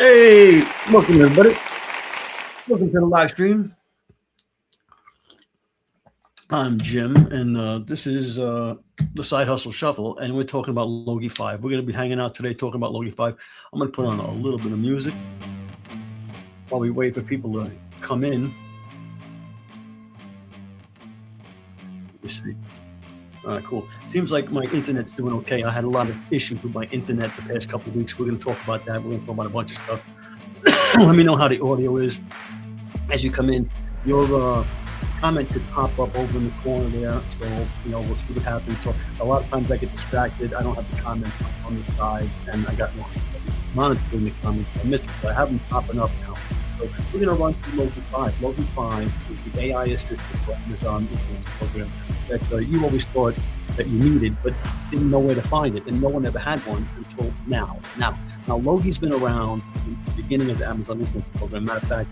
Hey, welcome everybody. Welcome to the live stream. I'm Jim, and this is the Side Hustle Shuffle, and we're talking about Logie5. We're going to be hanging out today talking about Logie5. I'm going to put on a little bit of music while we wait for people to come in. Let me see. All right, cool. Seems like my internet's doing okay. I had a lot of issues with my internet the past couple of weeks. We're going to talk about that. We're going to talk about a bunch of stuff. Let me know how the audio is as you come in. Your comment should pop up over in the corner there, so we'll see what happens. So a lot of times I get distracted. I don't have the comments on the side, and I got monitoring the comments. I miss it, but I have them popping up now. So we're going to run through Logie5. Logie5 is the AI assistant for Amazon influence program that you always thought that you needed, but didn't know where to find it, and no one ever had one until now. Now Logie's been around since the beginning of the Amazon influence program. Matter of fact,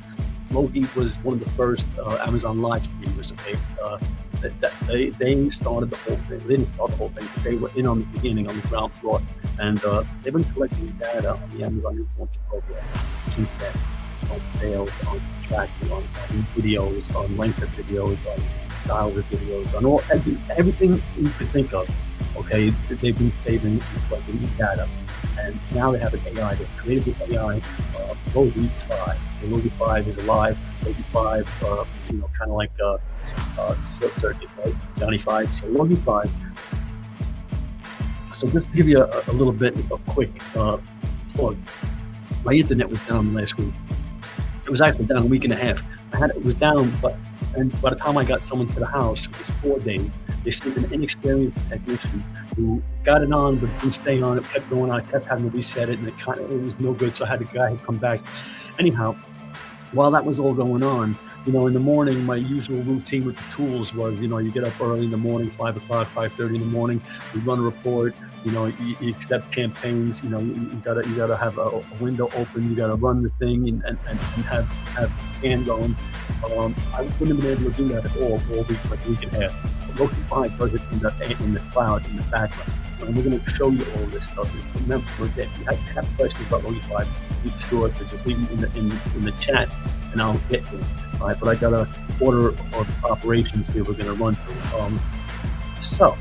Logie was one of the first Amazon live streamers. They started the whole thing. They didn't start the whole thing, but they were in on the beginning, on the ground floor, and they've been collecting data on the Amazon influence program since then, on sales, on tracking, on videos, on length of videos, on styles of videos, on everything you could think of. Okay, they've been saving and collecting data, and now they have an AI. They've created the AI, Logie5. Logie5 is alive. Logie5, kind of like short circuit, right? Johnny 5. So Logie5. So just to give you a little bit of a quick plug, my internet was down last week. It was actually down a week and a half. It was down, and by the time I got someone to the house, it was 4 days. They sent an inexperienced technician who got it on, but didn't stay on. It kept going on. I kept having to reset it, and it was no good. So I had the guy come back. Anyhow, while that was all going on, in the morning, my usual routine with the tools was, you get up early in the morning, 5 o'clock, 5:30 in the morning. You run a report. You accept campaigns. You gotta have a window open. You gotta run the thing and have the scan going. I wouldn't have been able to do that at all weeks, like a week and a half. Logie5 does it in the cloud, in the background. And we're going to show you all this stuff. Remember, if you have questions about Logie5, be sure to just leave them in the chat, and I'll get to them. All right, but I got an order of operations here we're going to run through. So,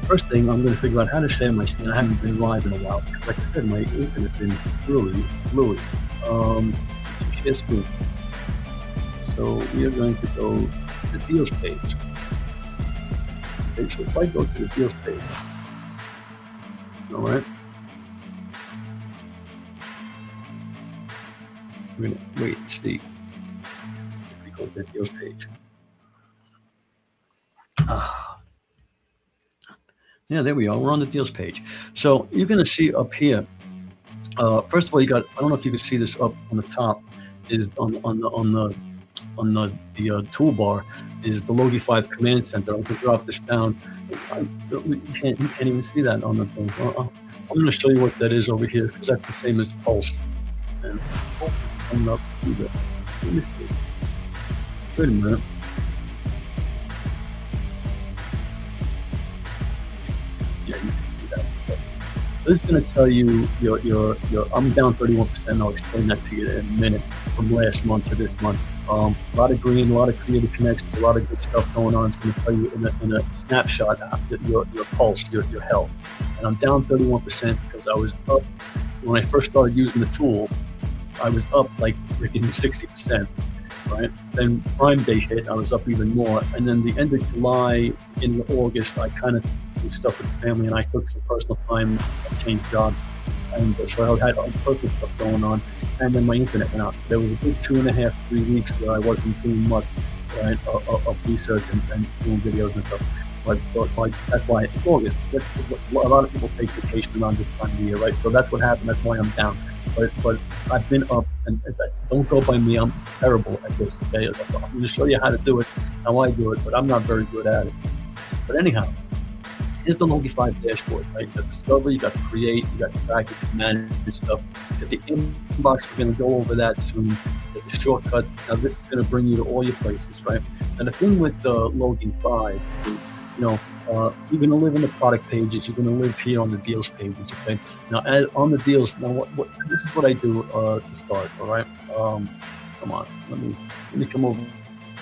first thing, I'm going to figure out how to share my screen. I haven't been live in a while. Like I said, my internet's been really fluid. Share screen. So we are going to go to the deals page. Okay, so if I go to the deals page, all right, we're going to wait and see if we go to the deals page. Yeah, there we are. We're on the deals page. So you're going to see up here. First of all, I don't know if you can see this up on the top. Is on the toolbar is the Logie5 command center. I'm going to drop this down. You can't even see that on the thing. I'm going to show you what that is over here, because that's the same as Pulse. And Pulse is coming up through there. Let me see. Wait a minute. Yeah, you can see that. This is going to tell you your I'm down 31%. I'll explain that to you in a minute, from last month to this month. A lot of green, a lot of creative connections, a lot of good stuff going on. It's going to tell you in a snapshot your pulse, your health. And I'm down 31% because I was up when I first started using the tool. I was up like freaking 60%, right? Then Prime Day hit, I was up even more. And then the end of July, in August, I kind of did stuff with the family, and I took some personal time. I changed jobs. And so I had all purpose stuff going on, and then my internet went out. So there was a good 2.5, 3 weeks where I wasn't doing much, right, of research and doing videos and stuff. But so it's like, that's why it's August. A lot of people take vacation around this time of year, right? So that's what happened. That's why I'm down. But I've been up, and don't go by me. I'm terrible at this. Okay, I'm going to show you how to do it, how I do it, but I'm not very good at it. But anyhow, here's the Logie5 dashboard, right? You got discover, you got to create, you got to track, you can manage stuff. At the inbox, we're going to go over that soon. Get the shortcuts. Now, this is going to bring you to all your places, right? And the thing with Logie5 is, you're going to live in the product pages. You're going to live here on the deals pages. Okay. Now, on the deals, now what this is what I do to start. All right. Come on. Let me come over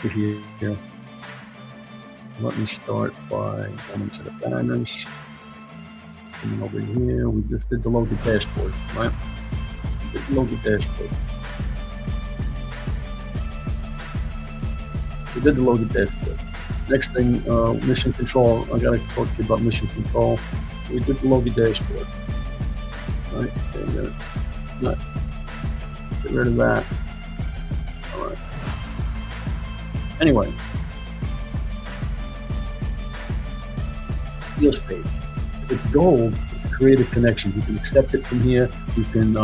here. Let me start by going to the banners. Coming over here, we just did the logo dashboard, right? We did the logo dashboard. We did the logo dashboard. Next thing, mission control. I gotta talk to you about mission control. We did the logo dashboard. Right? Okay, get rid of that. All right. Anyway, deals page. If it's gold, it's creative connections. You can accept it from here. You can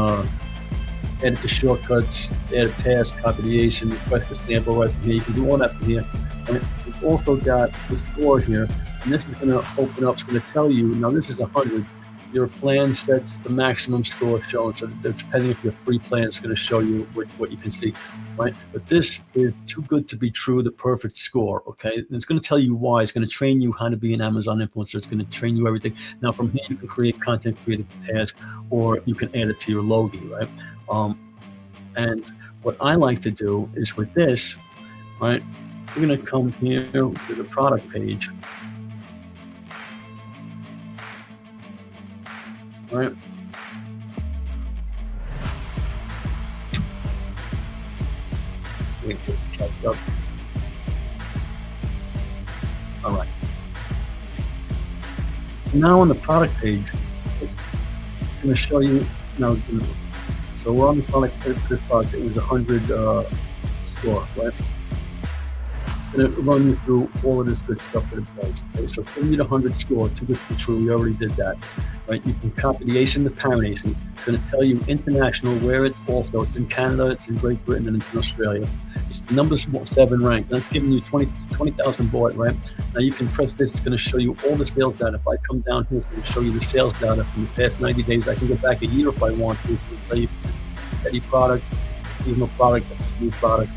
edit the shortcuts, add a task, copy the ASIN, request a sample right from here. You can do all that from here. And we've also got the score here, and this is going to open up. It's going to tell you, now this is 100. Your plan sets the maximum score shown. So depending if your free plan, it's going to show you what you can see, right? But this is too good to be true, the perfect score, okay? And it's going to tell you why. It's going to train you how to be an Amazon influencer. It's going to train you everything. Now from here, you can create content, create a task, or you can add it to your logo, right? And what I like to do is with this, right? We're going to come here to the product page. All right. Wait for it to catch up. All right. So now on the product page, it's going to show you now. So we're on the product. This product, it was 100 score, right? And it will run you through all of this good stuff that it does. Okay, so if you need 100 score, too good to be true, we already did that, right? You can copy the ASIN, the parent ASIN. It's going to tell you international, where it's also. It's in Canada, it's in Great Britain, and it's in Australia. It's the number 7 rank. That's giving you 20,000 bought, right? Now you can press this. It's going to show you all the sales data. If I come down here, it's going to show you the sales data from the past 90 days. I can go back a year if I want to. It's going to tell you steady product, seasonal product, new product.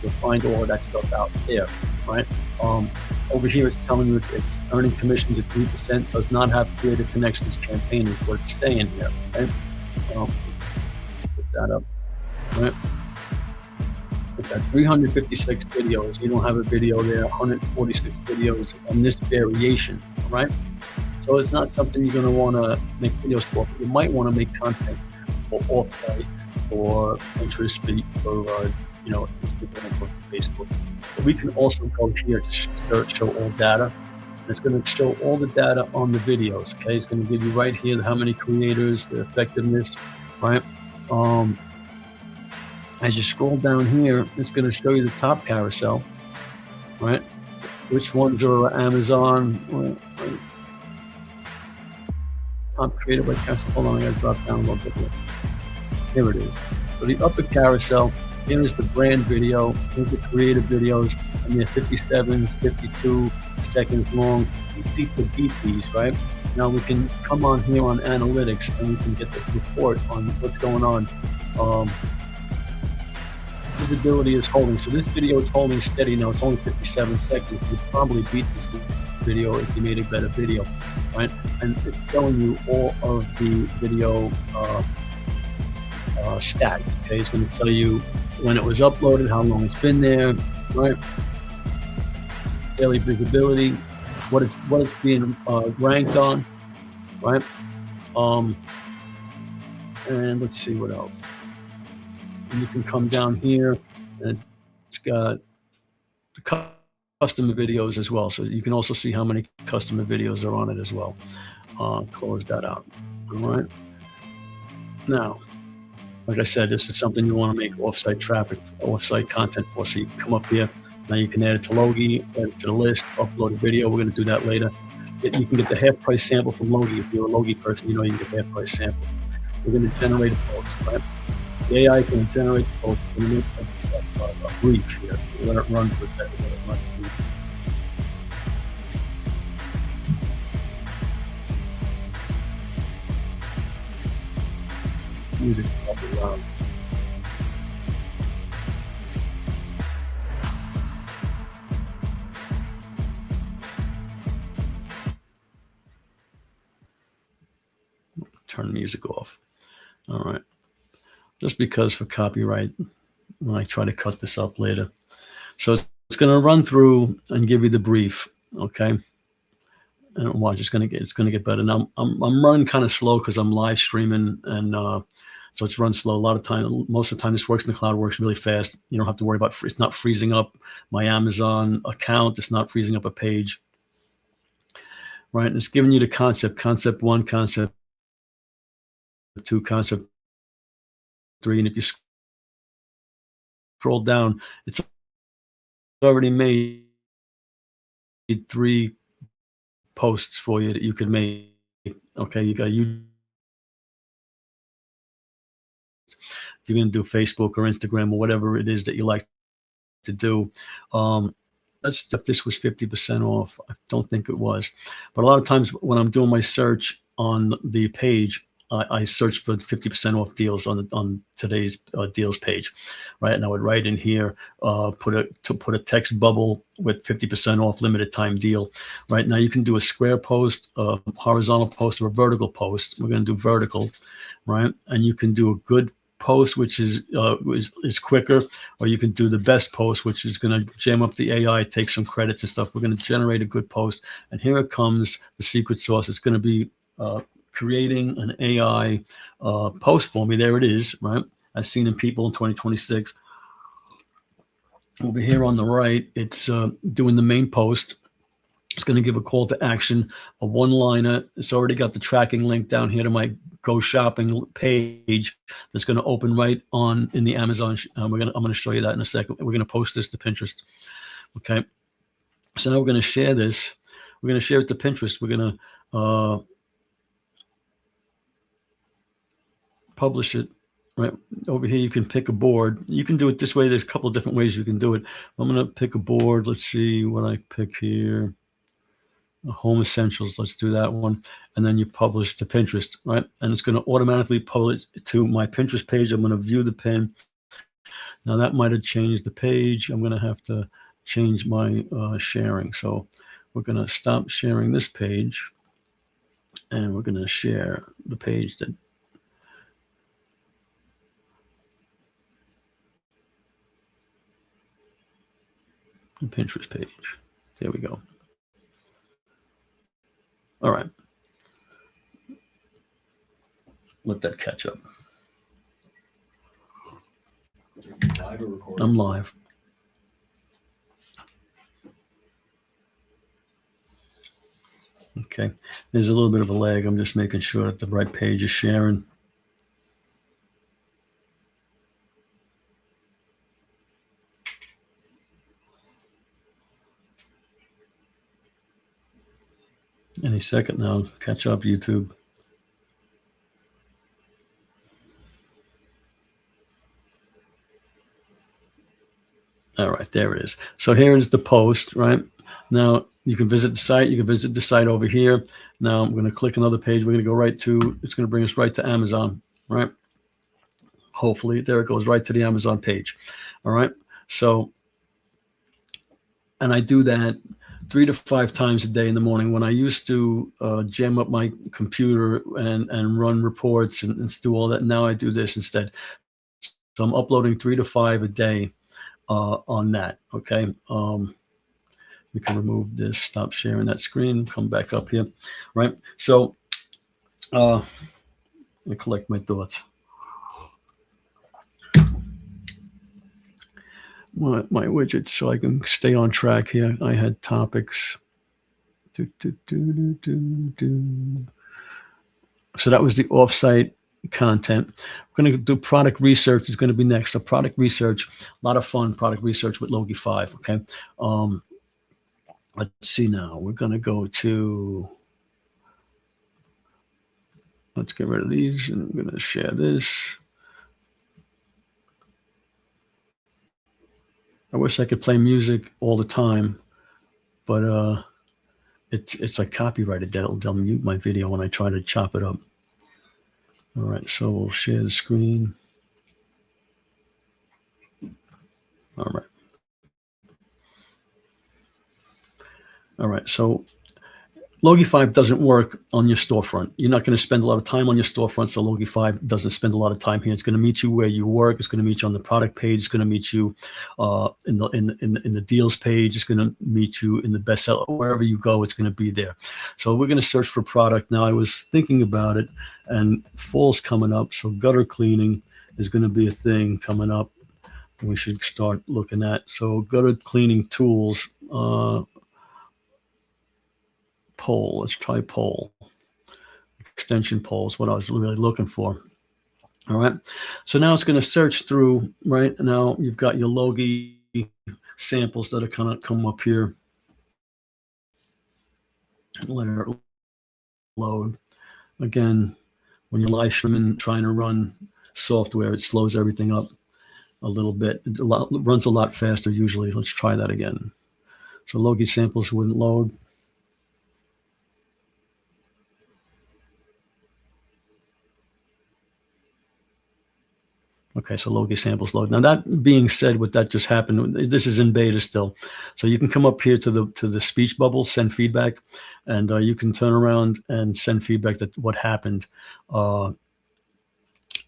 You'll find all of that stuff out there, right? Over here, it's telling you it's earning commissions at 3%, does not have creative connections campaign is what it's saying here, right? Put that up, right? It's got 356 videos. You don't have a video there, 146 videos on this variation, right? So it's not something you're going to want to make videos for, but you might want to make content for offsite, for Pinterest, for Instagram, for Facebook. But we can also go here to show all data. And it's going to show all the data on the videos. Okay, it's going to give you right here how many creators, the effectiveness, right? As you scroll down here, it's going to show you the top carousel, right? Which ones are Amazon? Right? Top creator by carousel. Hold on, I got to drop down a little bit here. Here it is. So the upper carousel. Here is the brand video, here's the creative videos, and they're 57, 52 seconds long. You see the BPs, right? Now we can come on here on analytics and we can get the report on what's going on. Visibility is holding. So this video is holding steady now. It's only 57 seconds. You'd probably beat this video if you made a better video, right? And it's showing you all of the video stats. Okay, it's going to tell you when it was uploaded, how long it's been there, right? Daily visibility, what it's being ranked on, right? And let's see what else. And you can come down here, and it's got the customer videos as well. So you can also see how many customer videos are on it as well. Close that out. All right. Now, like I said, this is something you want to make offsite traffic, offsite content for. So you can come up here. Now you can add it to Logie, add it to the list, upload a video. We're going to do that later. You can get the half price sample from Logie. If you're a Logie person, you know you can get half price samples. We're going to generate a post, right? The AI is going to generate the post. We're going to make a brief here. We'll let it run for a second. Let it run brief. Music probably loud. music off. All right. Just because for copyright, when I try to cut this up later. So it's going to run through and give you the brief. Okay. And watch, it's going to get better. Now I'm running kind of slow because I'm live streaming, and so it's run slow. A lot of time, most of the time, this works in the cloud, works really fast. You don't have to worry about it's not freezing up my Amazon account. It's not freezing up a page, right? And it's giving you the concept 1, concept 2, concept 3, and if you scroll down, it's already made 3 posts for you that you could make. Okay, you got you. You're going to do Facebook or Instagram or whatever it is that you like to do. Let's if this was 50% off. I don't think it was, but a lot of times when I'm doing my search on the page, I search for 50% off deals on today's deals page, right? And I would write in here, put a text bubble with 50% off limited time deal. Right now you can do a square post, a horizontal post, or a vertical post. We're going to do vertical, right? And you can do a good post, which is quicker, or you can do the best post, which is going to jam up the AI, take some credits and stuff. We're going to generate a good post, and here it comes, the secret sauce. It's going to be creating an AI post for me. There it is, right? As seen in People in 2026. Over here on the right, it's doing the main post. It's going to give a call to action, a one-liner. It's already got the tracking link down here to my Go Shopping page that's going to open right on in the Amazon. I'm going to show you that in a second. We're going to post this to Pinterest. Okay. So now we're going to share this. We're going to share it to Pinterest. We're going to publish it. Right over here, you can pick a board. You can do it this way. There's a couple of different ways you can do it. I'm going to pick a board. Let's see what I pick here. Home Essentials. Let's do that one. And then you publish to Pinterest, right? And it's going to automatically publish to my Pinterest page. I'm going to view the pin. Now that might have changed the page. I'm going to have to change my sharing. So we're going to stop sharing this page, and we're going to share the page that the Pinterest page. There we go. All right. Let that catch up. Live or recording? I'm live. Okay. There's a little bit of a lag. I'm just making sure that the right page is sharing. Any second now. Catch up, YouTube. All right, there it is. So here is the post, right? Now you can visit the site. You can visit the site over here. Now I'm going to click another page. We're going to go right to, it's going to bring us right to Amazon, right? Hopefully, there it goes right to the Amazon page. All right. So, and I do that 3 to 5 times a day in the morning. When I used to jam up my computer and run reports and do all that, now I do this instead. So I'm uploading 3 to 5 a day on that. Okay. We can remove this, stop sharing that screen, come back up here. Right. So let me collect my thoughts. My widgets so I can stay on track here. I had topics. So that was the offsite content. We're going to do product research is going to be next. So product research, a lot of fun product research with Logie5. Okay. Let's see now. We're going to go to, let's get rid of these, and I'm going to share this. I wish I could play music all the time, but it's like copyrighted. They'll mute my video when I try to chop it up. All right, so we'll share the screen. All right. All right, so Logie5 doesn't work on your storefront. You're not going to spend a lot of time on your storefront, so Logie5 doesn't spend a lot of time here. It's going to meet you where you work. It's going to meet you on the product page. It's going to meet you in the deals page. It's going to meet you in the bestseller. Wherever you go, it's going to be there. So we're going to search for product. Now, I was thinking about it, and fall's coming up, so gutter cleaning is going to be a thing coming up. We should start looking at. So gutter cleaning tools. Pole. Let's try pole. Extension pole is what I was really looking for. All right. So now it's going to search through. Right now you've got your Logie samples that are kind of come up here. Let it load. Again, when you're live streaming, trying to run software, it slows everything up a little bit. It runs a lot faster usually. Let's try that again. So Logie samples wouldn't load. Okay, so Logie samples load. Now that being said, what that just happened, this is in beta still. So you can come up here to the speech bubble, send feedback, and you can turn around and send feedback that what happened, and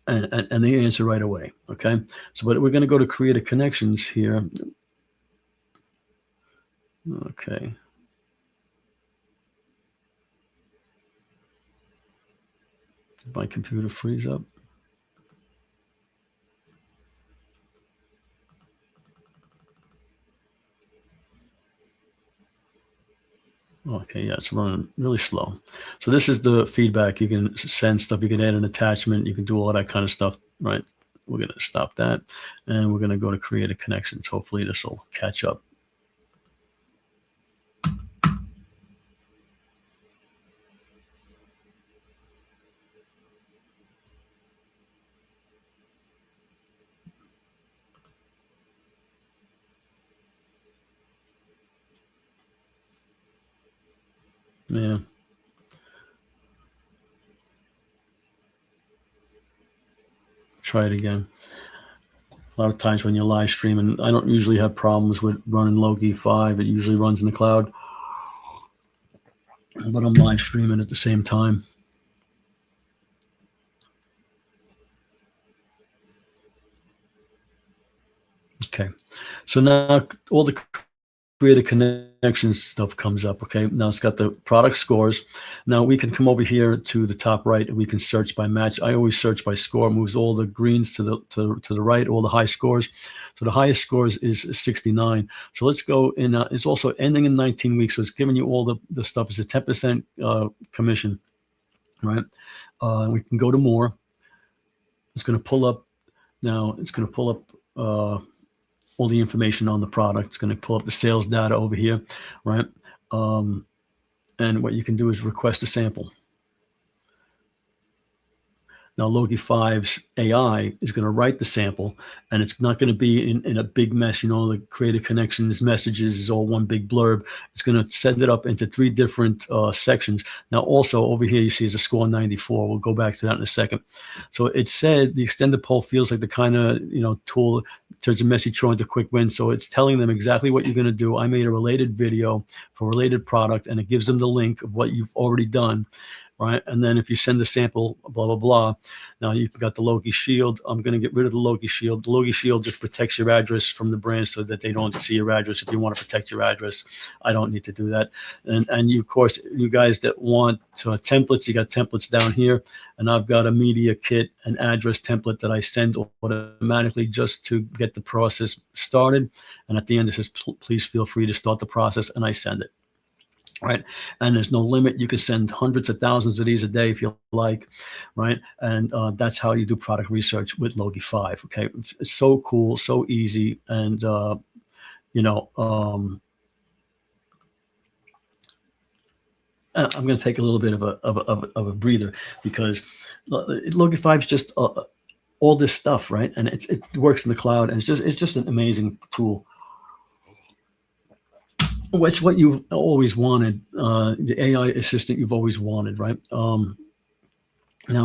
they answer right away. Okay, so but we're going to go to create a connections here. Okay. Did my computer freeze up? Okay, yeah, it's running really slow. So this is the feedback. You can send stuff. You can add an attachment. You can do all that kind of stuff, right? We're going to stop that, and we're going to go to create a connections. Hopefully this will catch up. Yeah. Try it again. A lot of times when you're live streaming, I don't usually have problems with running Logie5. It usually runs in the cloud, but I'm live streaming at the same time. Okay, so now all the create a connections stuff comes up. Okay, now it's got the product scores. Now we can come over here to the top right and we can search by match. I always search by score. It moves all the greens to the right, all the high scores. So the highest scores is 69. So let's go in. It's also ending in 19 weeks, so it's giving you all the stuff. It's a 10% commission, right? We can go to more. It's going to pull up. Now it's going to pull up all the information on the product. It's going to pull up the sales data over here, right? And what you can do is request a sample. Now, Logie5's AI is going to write the sample, and it's not going to be in a big mess. You know, the creative connections messages is all one big blurb. It's going to send it up into 3 different sections. Now, also over here, you see is a score 94. We'll go back to that in a second. So it said the extended poll feels like the kind of, tool turns a messy chore into quick win. So it's telling them exactly what you're going to do. I made a related video for a related product, and it gives them the link of what you've already done. Right. And then if you send the sample, blah, blah, blah. Now you've got the Logie Shield. I'm going to get rid of the Logie Shield. The Logie Shield just protects your address from the brand so that they don't see your address. If you want to protect your address, I don't need to do that. And you, of course, you guys that want templates, you got templates down here. And I've got a media kit, an address template that I send automatically just to get the process started. And at the end, it says, please feel free to start the process. And I send it. Right. And there's no limit. You can send hundreds of thousands of these a day if you like. Right. And that's how you do product research with Logie5. Okay. It's so cool, so easy. And, I'm going to take a little bit of a breather because Logie5 is just all this stuff. Right. And it works in the cloud. And it's just an amazing tool. It's what you've always wanted, the AI assistant you've always wanted, right? Now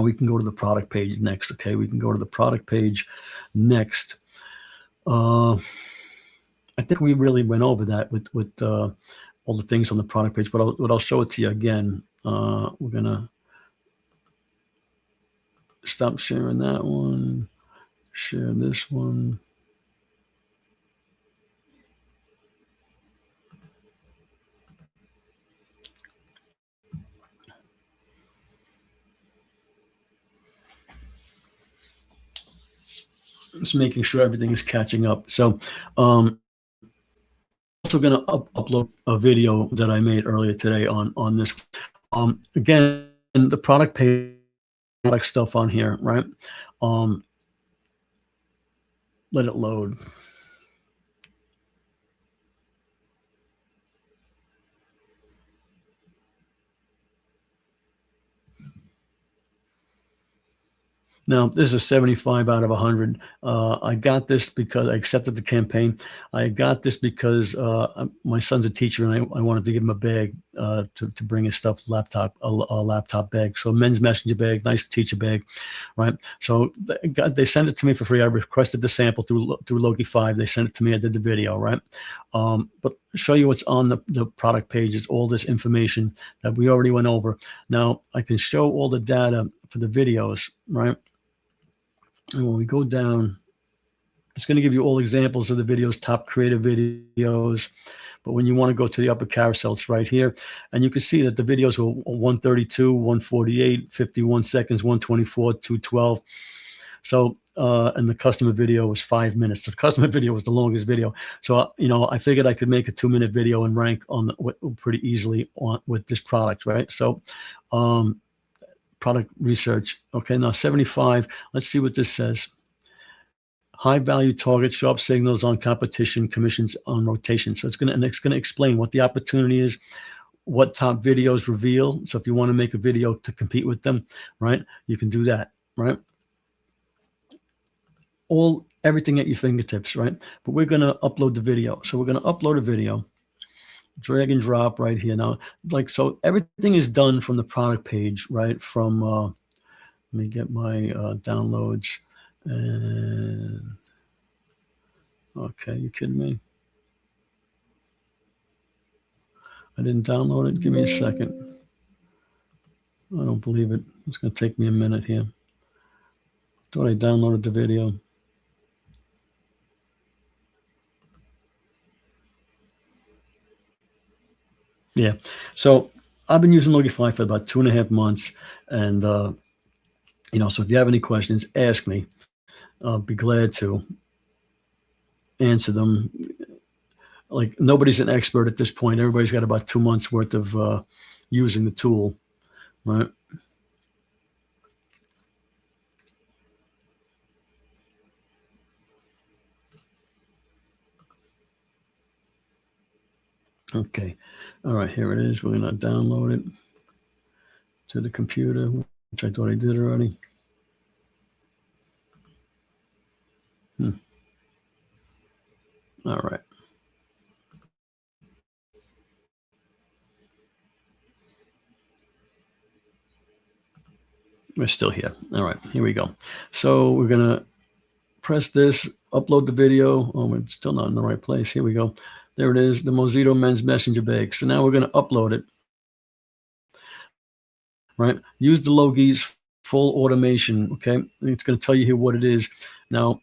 we can go to the product page next, okay? We can go to the product page next. I think we really went over that with all all the things on the product page, but I'll show it to you again. We're gonna stop sharing that one, share this one. Just making sure everything is catching up. So also going to upload a video that I made earlier today on this. Again, the product page, product stuff on here, right? Let it load. Now, this is a 75 out of 100. I got this because I accepted the campaign. I got this because my son's a teacher, and I wanted to give him a bag to bring his stuff, a laptop bag. So men's messenger bag, nice teacher bag, right? So they sent it to me for free. I requested the sample through Logie5. They sent it to me. I did the video, right? But show you what's on the product pages, all this information that we already went over. Now, I can show all the data for the videos, right? And when we go down, it's going to give you all examples of the videos, top creative videos. But when you want to go to the upper carousel, it's right here. And you can see that the videos were 132, 148, 51 seconds, 124, 212. So, and the customer video was 5 minutes. The customer video was the longest video. So, I figured I could make a 2-minute video and rank on pretty easily with this product, right? So, product research. Okay, now 75. Let's see what this says. High value target, sharp signals on competition, commissions on rotation. So it's going to explain what the opportunity is, what top videos reveal. So if you want to make a video to compete with them, right, you can do that, right? Everything at your fingertips, right? But we're going to upload the video. So we're going to upload a video, drag and drop right here. Now, so everything is done from the product page, right? From, let me get my downloads. And okay, you kidding me? I didn't download it. Give me a second. I don't believe it. It's going to take me a minute here. Thought I downloaded the video. Yeah. So I've been using Logie5 for about 2.5 months. And, so if you have any questions, ask me. I'll be glad to answer them. Like, nobody's an expert at this point. Everybody's got about 2 months worth of using the tool, right? Okay. All right, here it is. We're going to download it to the computer, which I thought I did already. All right. We're still here. All right, here we go. So we're going to press this, upload the video. Oh, we're still not in the right place. Here we go. There it is, the Mosquito Men's Messenger Bag. So now we're going to upload it, right? Use the Logie's full automation, okay? It's going to tell you here what it is. Now,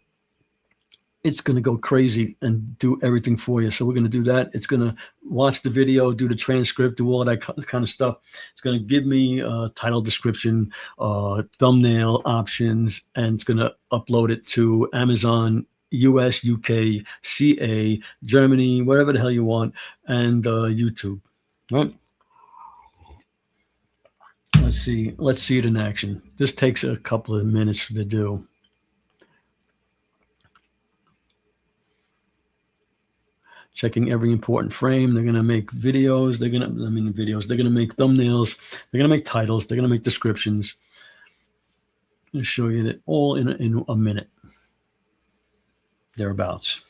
it's going to go crazy and do everything for you. So we're going to do that. It's going to watch the video, do the transcript, do all of that kind of stuff. It's going to give me a title description, thumbnail options, and it's going to upload it to Amazon, US, UK, CA, Germany, wherever the hell you want, and YouTube, right? Let's see it in action. This takes a couple of minutes to do. Checking every important frame. They're going to make videos. They're going to make thumbnails. They're going to make titles. They're going to make descriptions. I'm going to show you that all in a minute, thereabouts.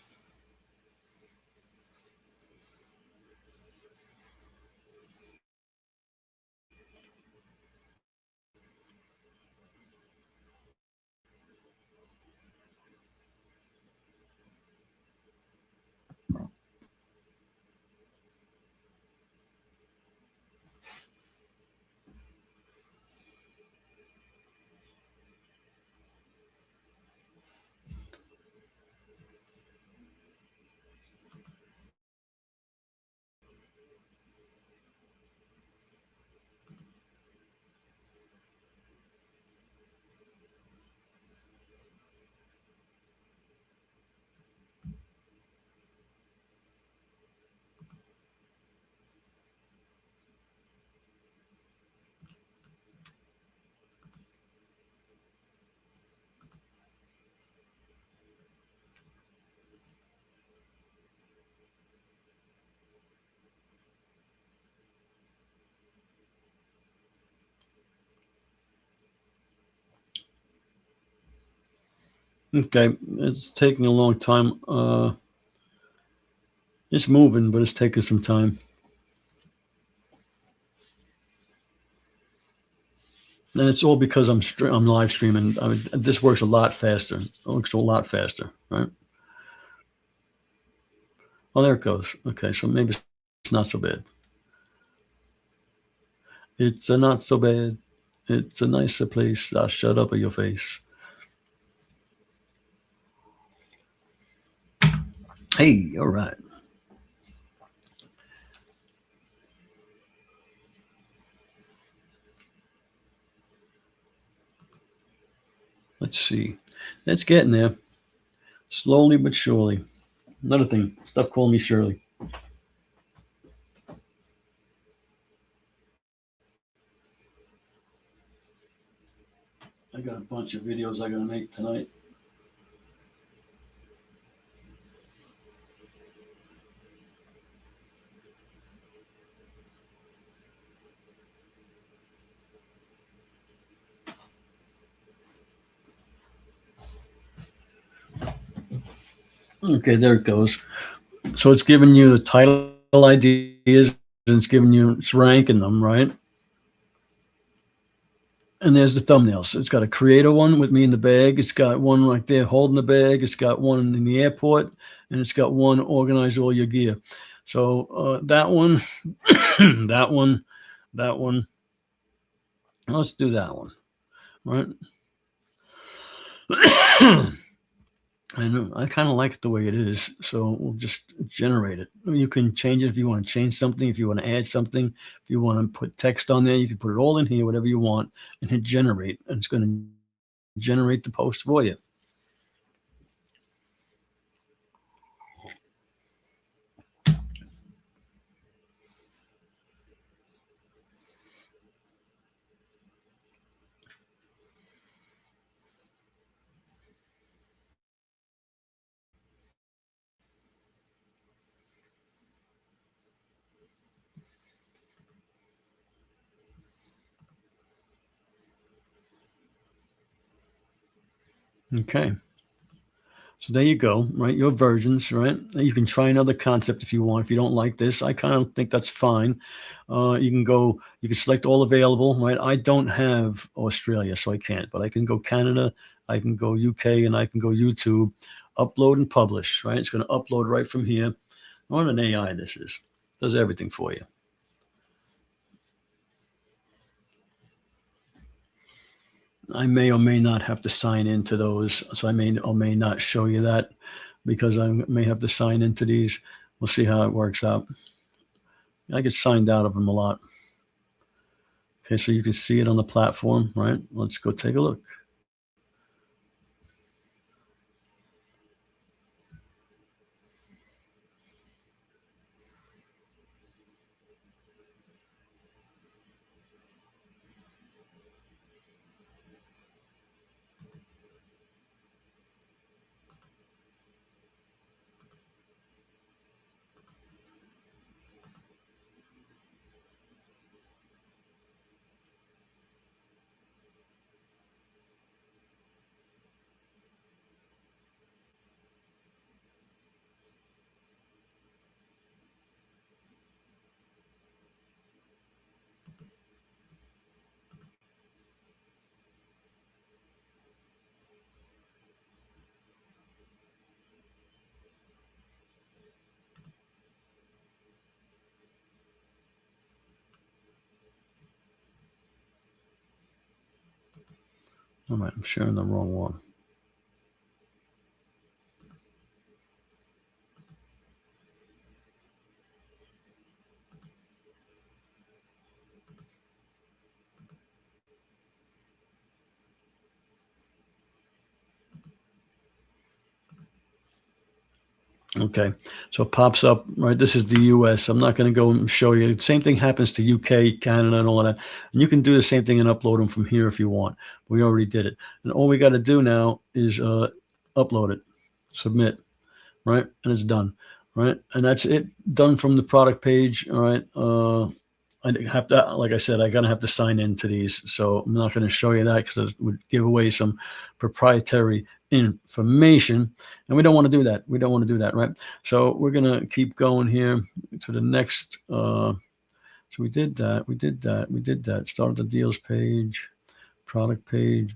Okay, it's taking a long time. It's moving, but it's taking some time. And it's all because I'm live streaming. This works a lot faster. It works a lot faster, right? Oh, there it goes. Okay, so maybe it's not so bad. It's a not so bad. It's a nicer place. I'll shut up in your face. Hey, all right. Let's see. It's getting there. Slowly but surely. Another thing. Stop calling me Shirley. I got a bunch of videos I gotta make tonight. Okay, there it goes. So it's giving you the title ideas and it's ranking them, right? And there's the thumbnails. So it's got a creator one with me in the bag. It's got one right there holding the bag. It's got one in the airport, and it's got one organize all your gear. So that one, that one, that one. Let's do that one, right? I kind of like it the way it is, so we'll just generate it. You can change it if you want to change something, if you want to add something, if you want to put text on there, you can put it all in here, whatever you want, and hit generate, and it's going to generate the post for you. Okay. So there you go, right? Your versions, right? You can try another concept if you want. If you don't like this, I kind of think that's fine. You can go, you can select all available, right? I don't have Australia, so I can't, but I can go Canada, I can go UK, and I can go YouTube, upload and publish, right? It's going to upload right from here. What an AI this is. Does everything for you. I may or may not have to sign into those. So I may or may not show you that because I may have to sign into these. We'll see how it works out. I get signed out of them a lot. Okay, so you can see it on the platform, right? Let's go take a look. All right, I'm sharing the wrong one. Okay, so it pops up, right? This is the US. I'm not going to go and show you. Same thing happens to UK, Canada, and all that. And you can do the same thing and upload them from here if you want. We already did it. And all we got to do now is upload it, submit, right? And it's done, right? And that's it, done from the product page, all right? I have to, like I said, I'm going to have to sign into these. So I'm not going to show you that because it would give away some proprietary information, and we don't want to do that. We don't want to do that, right? So we're gonna keep going here to the next. So we did that. We did that. We did that. Started the deals page, product page.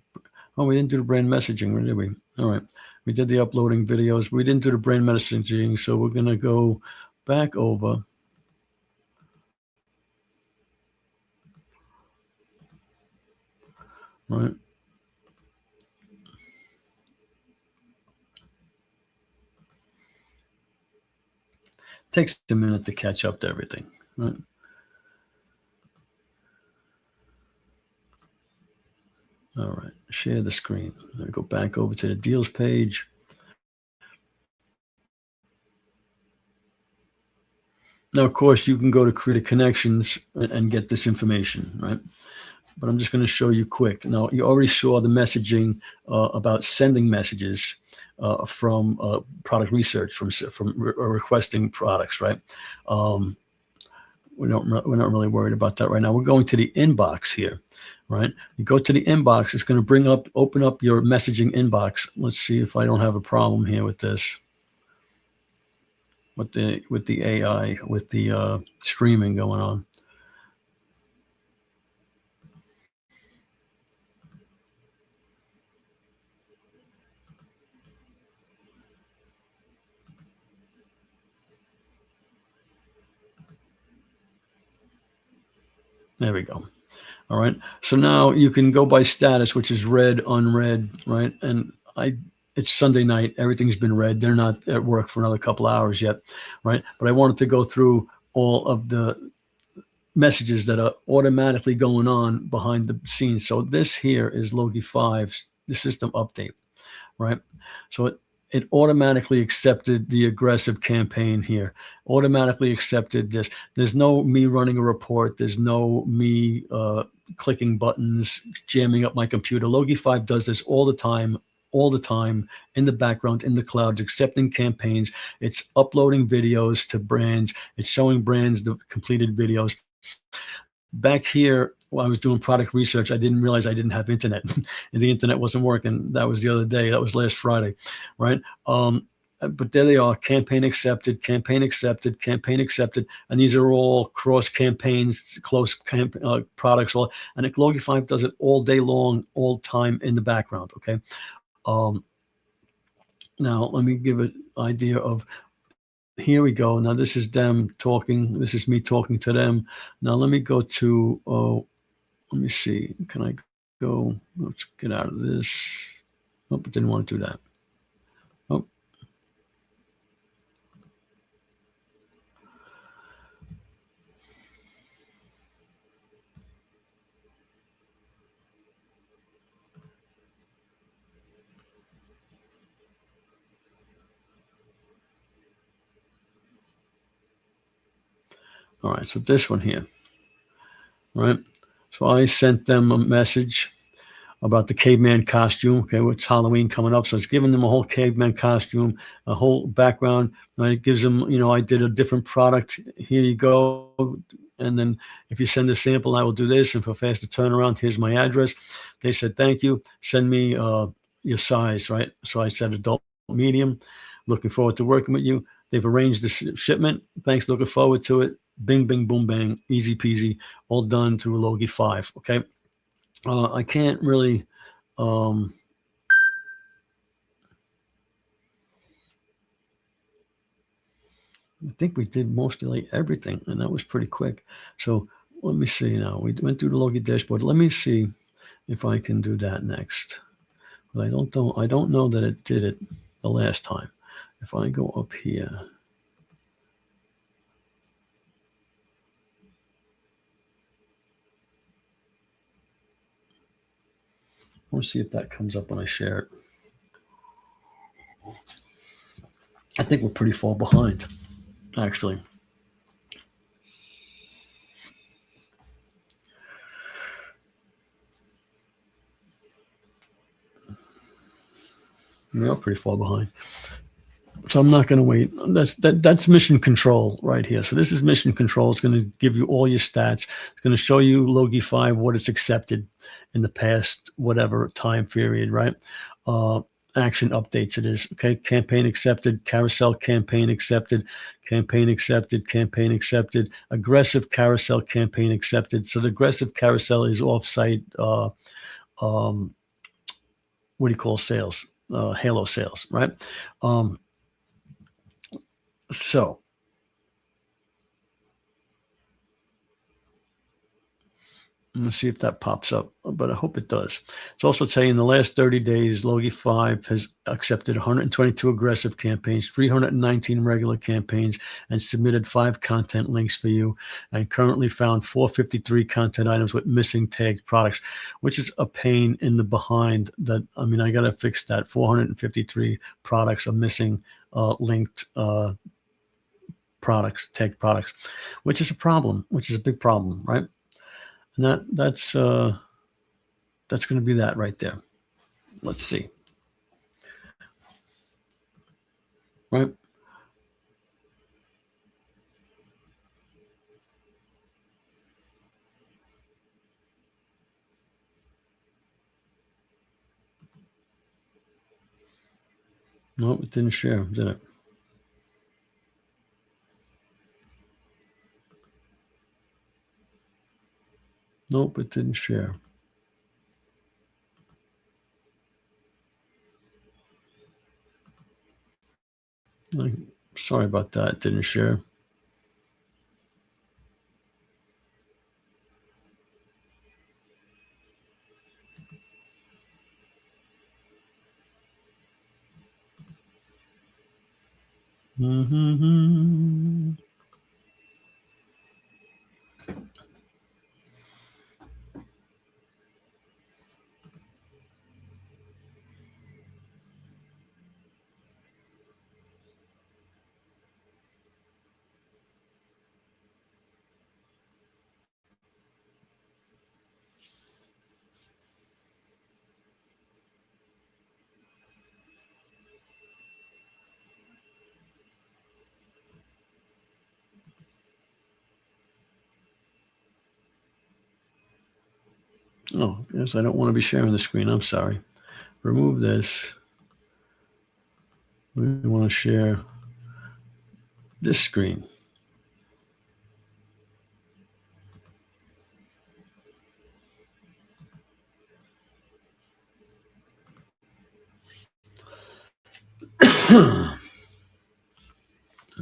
Oh, we didn't do the brand messaging, did we? All right. We did the uploading videos. We didn't do the brand messaging, so we're gonna go back over. Right. Takes a minute to catch up to everything, right? All right, share the screen. I go back over to the deals page. Now, of course, you can go to create connections and get this information, right? But I'm just going to show you quick. Now, you already saw the messaging about sending messages from product research, from requesting products, right? We're not really worried about that right now. We're going to the inbox here, right? You go to the inbox. It's going to open up your messaging inbox. Let's see if I don't have a problem here with this. With the AI, with the streaming going on. There we go. All right. So now you can go by status, which is read, unread, right? And it's Sunday night. Everything's been read. They're not at work for another couple hours yet, right? But I wanted to go through all of the messages that are automatically going on behind the scenes. So this here is Logie5's the system update, right? So it automatically accepted the aggressive campaign here, automatically accepted this. There's no me running a report. There's no me clicking buttons, jamming up my computer. Logie5 does this all the time in the background, in the clouds, accepting campaigns. It's uploading videos to brands. It's showing brands the completed videos. Back here, while I was doing product research, I didn't realize I didn't have internet. And the internet wasn't working. That was the other day. That was last Friday, right? But there they are, campaign accepted, campaign accepted, campaign accepted. And these are all cross campaigns, close products. And Logie5 does it all day long, all time in the background, okay? Now, let me give an idea of, here we go. Now, this is them talking. This is me talking to them. Now, let me go to, let me see. Can I go? Let's get out of this. Nope, I didn't want to do that. Oh. All right, so this one here, right? So I sent them a message about the caveman costume. Okay, it's Halloween coming up, so it's giving them a whole caveman costume, a whole background. Right? It gives them, I did a different product. Here you go. And then if you send a sample, I will do this. And for faster turnaround, here's my address. They said, thank you. Send me your size, right? So I said adult, medium. Looking forward to working with you. They've arranged the shipment. Thanks. Looking forward to it. Bing, bing, boom, bang. Easy peasy. All done through Logie5. Okay. I can't really. I think we did mostly everything, and that was pretty quick. So let me see now. We went through the Logie dashboard. Let me see if I can do that next. But I don't know that it did it the last time. If I go up here. I want to see if that comes up when I share it. I think we're pretty far behind, actually. We are pretty far behind. So I'm not going to wait. That's mission control right here. So this is mission control. It's going to give you all your stats. It's going to show you Logie5, what it's accepted in the past, whatever time period, right? action updates it is. Okay, campaign accepted, carousel campaign accepted, campaign accepted, campaign accepted, aggressive carousel campaign accepted. So the aggressive carousel is offsite, what do you call sales? Halo sales, right? So I'm going to see if that pops up, but I hope it does. It's also telling you in the last 30 days, Logie5 has accepted 122 aggressive campaigns, 319 regular campaigns, and submitted 5 content links for you, and currently found 453 content items with missing tagged products, which is a pain in the behind. That, I mean, I got to fix that. 453 products are missing linked products, tagged products, which is a problem, which is a big problem, right? And that's going to be that right there. Let's see. Right. No, it didn't share, did it? Nope, it didn't share. Sorry about that. It didn't share. Mm-hmm. Oh, yes, I don't want to be sharing the screen. I'm sorry. Remove this. We want to share this screen.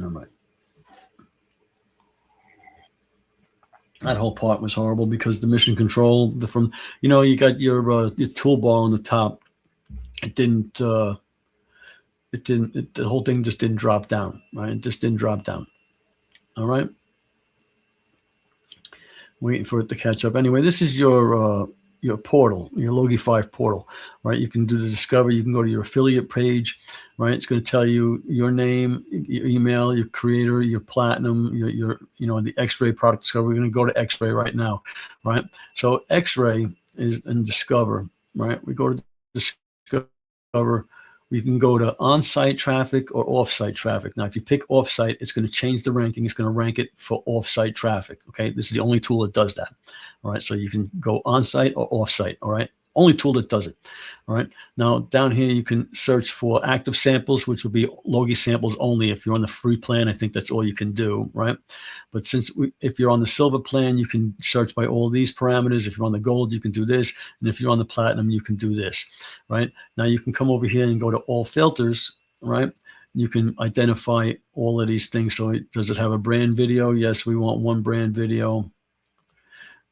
All right. That whole part was horrible because the mission control, you got your toolbar on the top. It didn't. The whole thing just didn't drop down. Right. It just didn't drop down. All right. Waiting for it to catch up. Anyway, this is your portal, your Logie5 portal, right? You can do the discovery. You can go to your affiliate page, right? It's going to tell you your name, your email, your creator, your platinum, your the X-ray product discovery. We're going to go to X-ray right now, right? So X-ray is in discover, right? We go to discover. We can go to on-site traffic or off-site traffic. Now, if you pick off-site, it's going to change the ranking. It's going to rank it for off-site traffic. Okay, this is the only tool that does that. All right, so you can go on-site or off-site. All right, only tool that does it. All right, now down here you can search for active samples, which will be Logie samples only. If you're on the free plan, I think that's all you can do, right? But if you're on the silver plan, you can search by all these parameters. If you're on the gold, you can do this, and if you're on the platinum, you can do this, right? Now you can come over here and go to all filters, right? You can identify all of these things. So does it have a brand video? Yes, we want one brand video.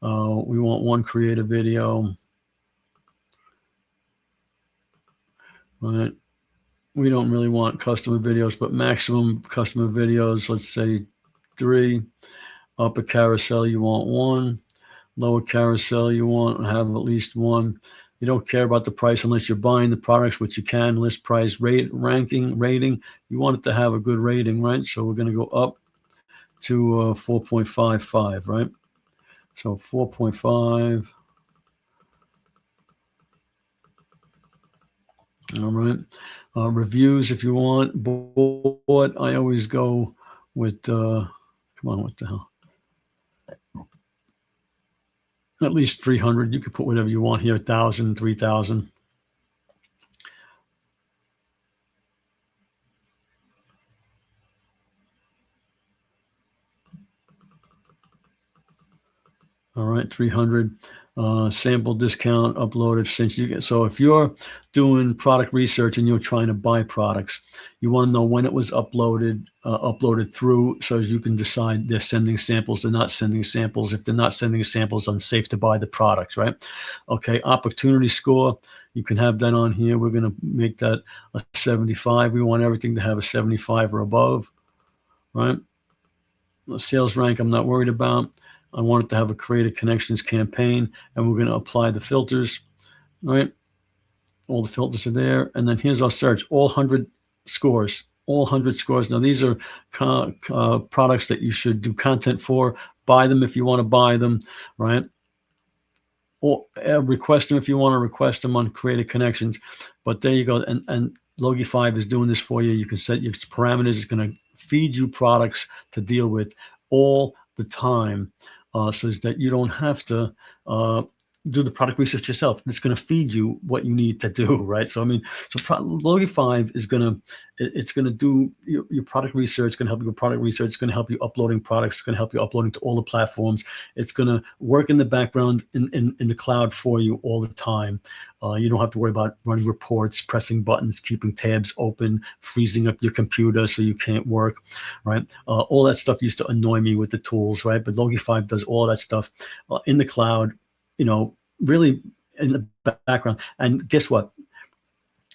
We want one creative video. Right. We don't really want customer videos, but maximum customer videos, let's say 3. Upper carousel, you want 1. Lower carousel, you want to have at least 1. You don't care about the price unless you're buying the products, which you can. List price, rating. You want it to have a good rating, right? So we're going to go up to 4.55, right? So 4.5. All right. Reviews, if you want. Board, I always go with, come on, what the hell? At least 300. You can put whatever you want here, 1,000, 3,000. All right, 300 sample discount uploaded since you get. So if you're doing product research and you're trying to buy products, you want to know when it was uploaded through, so as you can decide they're sending samples, they're not sending samples. If they're not sending samples, I'm safe to buy the products, right? Okay, opportunity score. You can have that on here. We're going to make that a 75. We want everything to have a 75 or above, right? The sales rank, I'm not worried about. I want it to have a creative connections campaign, and we're going to apply the filters, right? All the filters are there. And then here's our search, all 100 scores, all 100 scores. Now, these are products that you should do content for. Buy them if you want to buy them, right? Or request them if you want to request them on Creative Connections. But there you go. And Logie5 is doing this for you. You can set your parameters. It's going to feed you products to deal with all the time, so that you don't have to do the product research yourself. It's going to feed you what you need to do, right? So I mean, so Logie5 is it's going to do your product research. It's going to help you with product research. It's going to help you uploading products. It's going to help you uploading to all the platforms. It's going to work in the background in the cloud for you all the time. You don't have to worry about running reports, pressing buttons, keeping tabs open, freezing up your computer so you can't work, right? All that stuff used to annoy me with the tools, right? But Logie5 does all that stuff in the cloud, really in the background. And guess what?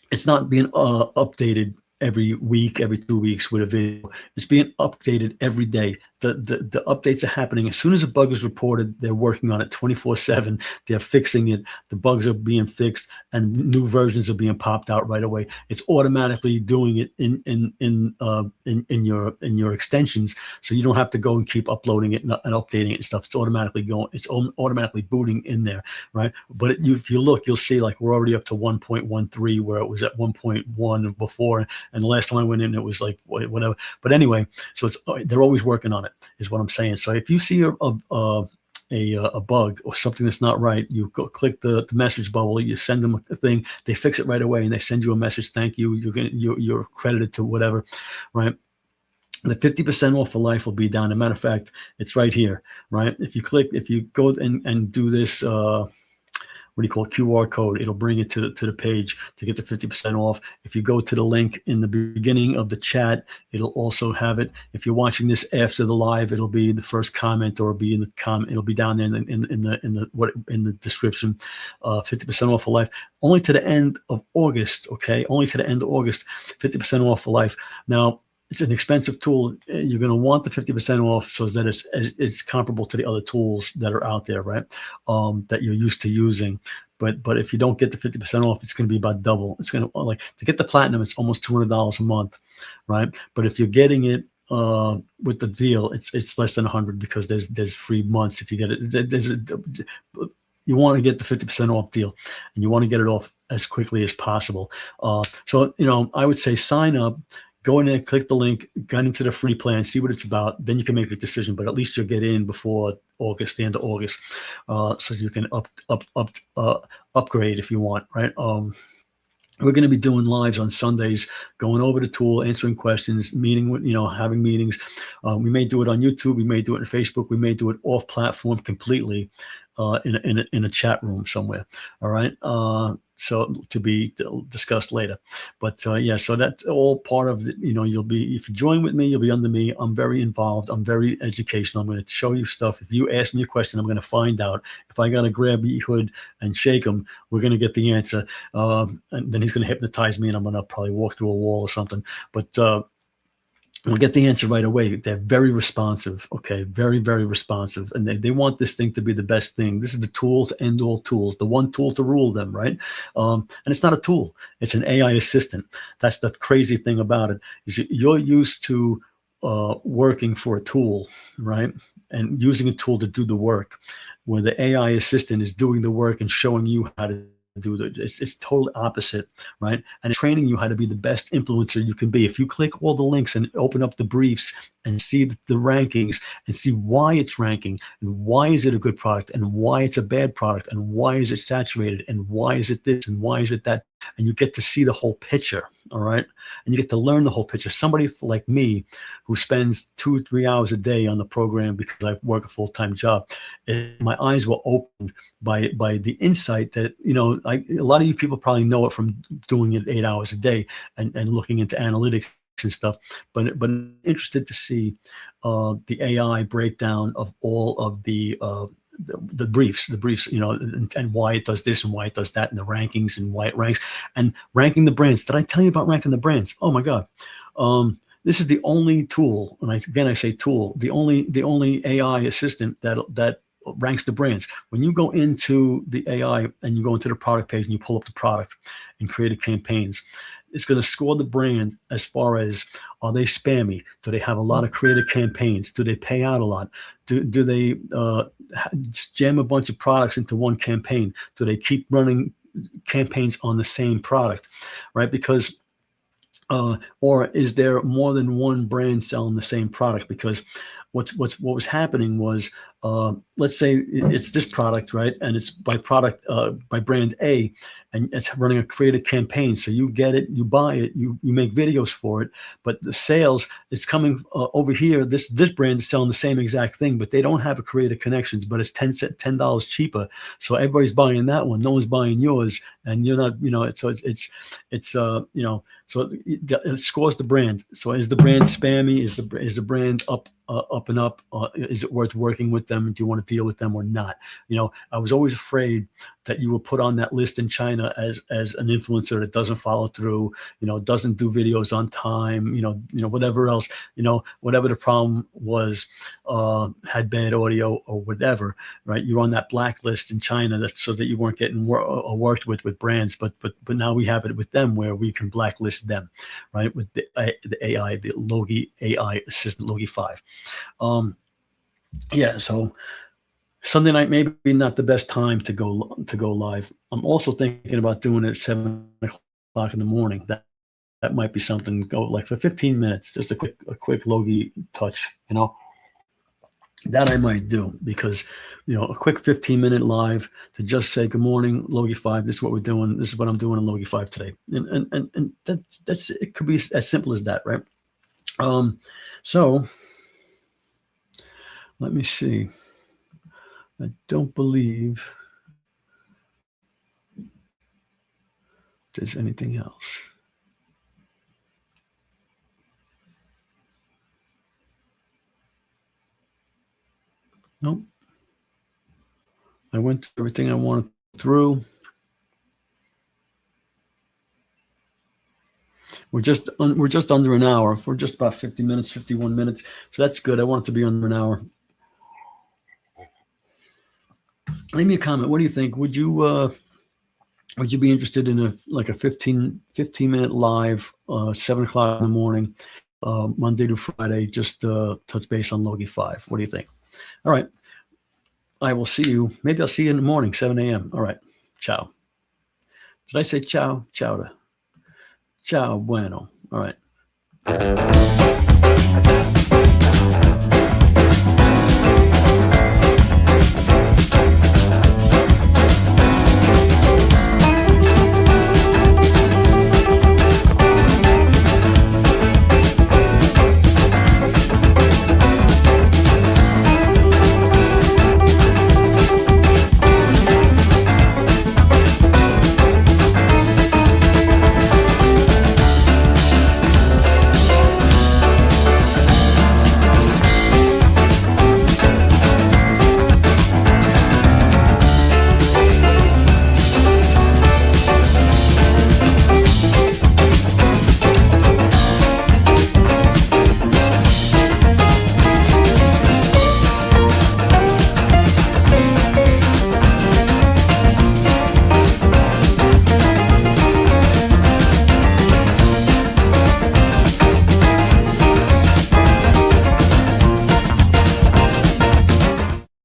It's not being updated every week, every 2 weeks with a video. It's being updated every day. The updates are happening. As soon as a bug is reported, they're working on it 24/7. They're fixing it. The bugs are being fixed, and new versions are being popped out right away. It's automatically doing it in your extensions, so you don't have to go and keep uploading it and updating it and stuff. It's automatically going. It's automatically booting in there, right? But if you look, you'll see like we're already up to 1.13, where it was at 1.1 before, and the last time I went in, it was like whatever. But anyway, so they're always working on it, is what I'm saying. So if you see a bug or something that's not right, you go click the message bubble, you send them a thing, they fix it right away, and they send you a message, thank you, you're credited to whatever, right? The 50% off for life will be down. As a matter of fact, it's right here, right? If you go and do this, what do you call it, QR code, it'll bring you to the page to get the 50% off. If you go to the link in the beginning of the chat, it'll also have it. If you're watching this after the live, it'll be the first comment, or it'll be in the comment. It'll be down there in the description. 50% off for life, only to the end of August. Okay, only to the end of August. 50% off for life. Now, it's an expensive tool. You're going to want the 50% off so that it's comparable to the other tools that are out there, right? That you're used to using. But if you don't get the 50% off, it's going to be about double. It's going to, to get the platinum, it's almost $200 a month, right? But if you're getting it with the deal, it's less than 100, because there's free months if you get it. You want to get the 50% off deal, and you want to get it off as quickly as possible. So I would say sign up. Go in there, click the link, get into the free plan, see what it's about. Then you can make a decision, but at least you'll get in before August, the end of August, so you can upgrade if you want, right? We're going to be doing lives on Sundays, going over the tool, answering questions, having meetings. We may do it on YouTube. We may do it on Facebook. We may do it off platform completely, in a chat room somewhere. All right. So to be discussed later, but yeah, so that's all part of the, you'll be, if you join with me, you'll be under me. I'm very involved. I'm very educational. I'm going to show you stuff. If you ask me a question, I'm going to find out. If I got to grab Ehud and shake him, we're going to get the answer. And then he's going to hypnotize me, and I'm going to probably walk through a wall or something. But we'll get the answer right away. They're very responsive, okay? Very, very responsive. And they want this thing to be the best thing. This is the tool to end all tools, the one tool to rule them, right? And it's not a tool. It's an AI assistant. That's the crazy thing about it, is you're used to working for a tool, right? And using a tool to do the work, where the AI assistant is doing the work and showing you how to do it's totally opposite, right? And it's training you how to be the best influencer you can be. If you click all the links and open up the briefs and see the rankings and see why it's ranking, and why is it a good product, and why it's a bad product, and why is it saturated, and why is it this, and why is it that, and you get to see the whole picture. All right. And you get to learn the whole picture. Somebody like me who spends 2 or 3 hours a day on the program because I work a full-time job, my eyes were opened by the insight that, a lot of you people probably know it from doing it 8 hours a day and looking into analytics and stuff, but I'm interested to see the AI breakdown of all of the briefs, and why it does this and why it does that, and the rankings and why it ranks, and ranking the brands. Did I tell you about ranking the brands? Oh my God. This is the only tool, and I say tool, the only AI assistant that ranks the brands. When you go into the AI and you go into the product page and you pull up the product and create campaigns, it's going to score the brand as far as, are they spammy? Do they have a lot of creative campaigns? Do they pay out a lot? Do they jam a bunch of products into one campaign? Do they keep running campaigns on the same product, right? Because or is there more than one brand selling the same product? Because what was happening was, let's say it's this product, right? And it's by brand A, and it's running a creative campaign. So you get it, you buy it, you make videos for it, but the sales is coming over here. This brand is selling the same exact thing, but they don't have a creative connections, but it's $10 cheaper. So everybody's buying that one. No one's buying yours, and you're not, so so it scores the brand. So is the brand spammy? Is the brand up and up? Is it worth working with them? Do you want to deal with them or not? I was always afraid that you were put on that list in China as an influencer that doesn't follow through, doesn't do videos on time, whatever else, whatever the problem was, had bad audio or whatever, right? You're on that blacklist in China, that's so that you weren't getting worked with brands, but now we have it with them where we can blacklist them, right? With the AI, the Logie AI assistant Logie5. Yeah, so Sunday night maybe not the best time to go live. I'm also thinking about doing it at 7 o'clock in the morning. That might be something. Go like for 15 minutes, just a quick Logie touch. That I might do, because a quick 15-minute live to just say good morning, Logie5. This is what we're doing. This is what I'm doing in Logie5 today, and that's it. Could be as simple as that, right? So let me see. I don't believe there's anything else. Nope. I went through everything I wanted through. We're just under an hour. We're just about 50 minutes, 51 minutes. So that's good. I want it to be under an hour. Leave me a comment. What do you think? Would you be interested in a 15-minute live, 7 o'clock in the morning, Monday to Friday, just touch base on Logie5? What do you think? All right. I will see you. Maybe I'll see you in the morning, 7 a.m. All right. Ciao. Did I say ciao? Ciao, bueno. All right.